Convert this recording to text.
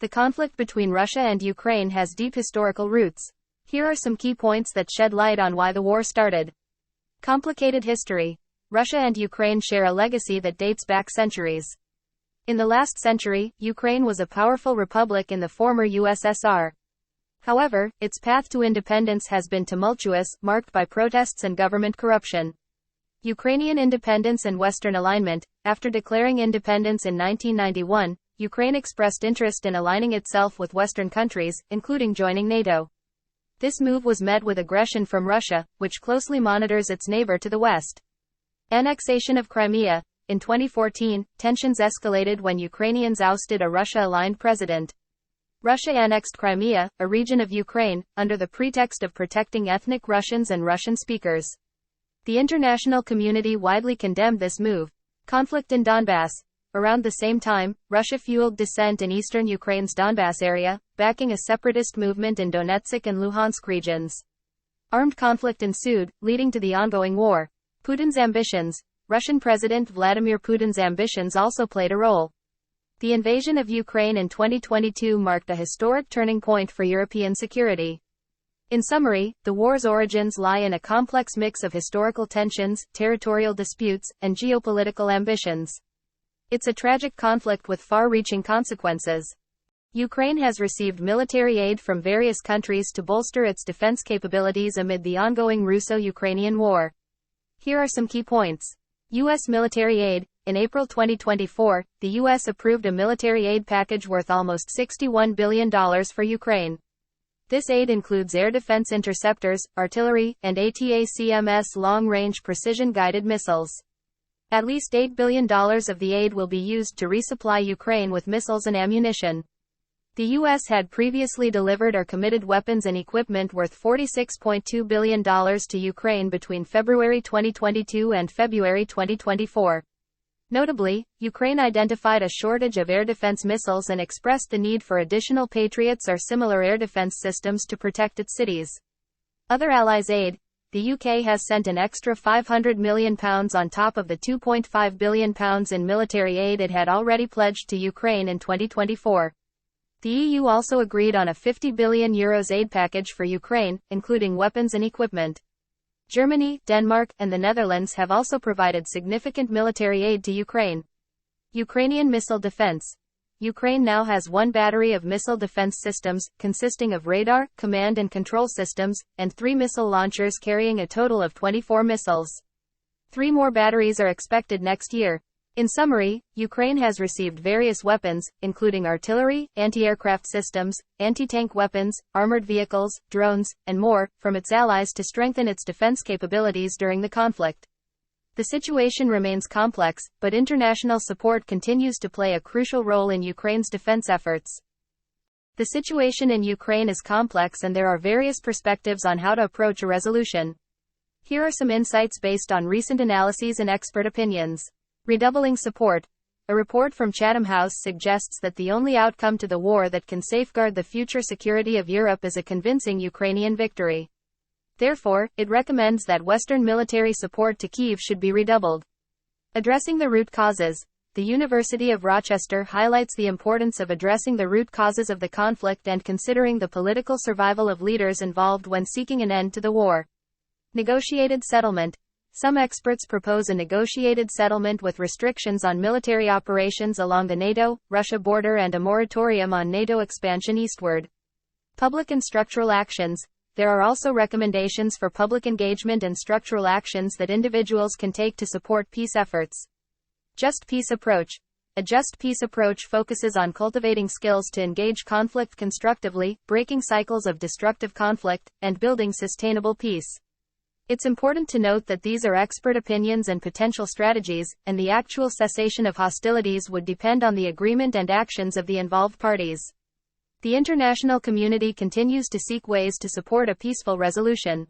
The conflict between Russia and Ukraine has deep historical roots. Here are some key points that shed light on why the war started. Complicated history. Russia and Ukraine share a legacy that dates back centuries. In the last century, Ukraine was a powerful republic in the former USSR. However, its path to independence has been tumultuous, marked by protests and government corruption. Ukrainian independence and Western alignment. After declaring independence in 1991, Ukraine expressed interest in aligning itself with Western countries, including joining NATO. This move was met with aggression from Russia, which closely monitors its neighbor to the west. Annexation of Crimea. In 2014, tensions escalated when Ukrainians ousted a Russia-aligned president. Russia annexed Crimea, a region of Ukraine, under the pretext of protecting ethnic Russians and Russian speakers. The international community widely condemned this move. Conflict in Donbas. Around the same time, Russia fueled dissent in eastern Ukraine's Donbas area, backing a separatist movement in Donetsk and Luhansk regions. Armed conflict ensued, leading to the ongoing war. Putin's ambitions. Russian President Vladimir Putin's ambitions also played a role. The invasion of Ukraine in 2022 marked a historic turning point for European security. In summary, the war's origins lie in a complex mix of historical tensions, territorial disputes, and geopolitical ambitions. It's a tragic conflict with far-reaching consequences. Ukraine has received military aid from various countries to bolster its defense capabilities amid the ongoing Russo-Ukrainian war. Here are some key points. U.S. military aid. In April 2024, the U.S. approved a military aid package worth almost $61 billion for Ukraine. This aid includes air defense interceptors, artillery, and ATACMS long-range precision-guided missiles. At least $8 billion of the aid will be used to resupply Ukraine with missiles and ammunition. The U.S. had previously delivered or committed weapons and equipment worth $46.2 billion to Ukraine between February 2022 and February 2024. Notably, Ukraine identified a shortage of air defense missiles and expressed the need for additional Patriots or similar air defense systems to protect its cities. Other allies' aid. The UK has sent an extra £500 million on top of the £2.5 billion in military aid it had already pledged to Ukraine in 2024. The EU also agreed on a €50 billion aid package for Ukraine, including weapons and equipment. Germany, Denmark, and the Netherlands have also provided significant military aid to Ukraine. Ukrainian missile defense. Ukraine now has one battery of missile defense systems, consisting of radar, command and control systems, and 3 missile launchers carrying a total of 24 missiles. 3 more batteries are expected next year. In summary, Ukraine has received various weapons, including artillery, anti-aircraft systems, anti-tank weapons, armored vehicles, drones, and more, from its allies to strengthen its defense capabilities during the conflict. The situation remains complex, but international support continues to play a crucial role in Ukraine's defense efforts. The situation in Ukraine is complex and there are various perspectives on how to approach a resolution. Here are some insights based on recent analyses and expert opinions. Redoubling support. A report from Chatham House suggests that the only outcome to the war that can safeguard the future security of Europe is a convincing Ukrainian victory. Therefore, it recommends that Western military support to Kyiv should be redoubled. Addressing the root causes. The University of Rochester highlights the importance of addressing the root causes of the conflict and considering the political survival of leaders involved when seeking an end to the war. Negotiated settlement. Some experts propose a negotiated settlement with restrictions on military operations along the NATO-Russia border and a moratorium on NATO expansion eastward. Public and structural actions. There are also recommendations for public engagement and structural actions that individuals can take to support peace efforts. Just peace approach. A just peace approach focuses on cultivating skills to engage conflict constructively, breaking cycles of destructive conflict, and building sustainable peace. It's important to note that these are expert opinions and potential strategies, and the actual cessation of hostilities would depend on the agreement and actions of the involved parties. The international community continues to seek ways to support a peaceful resolution.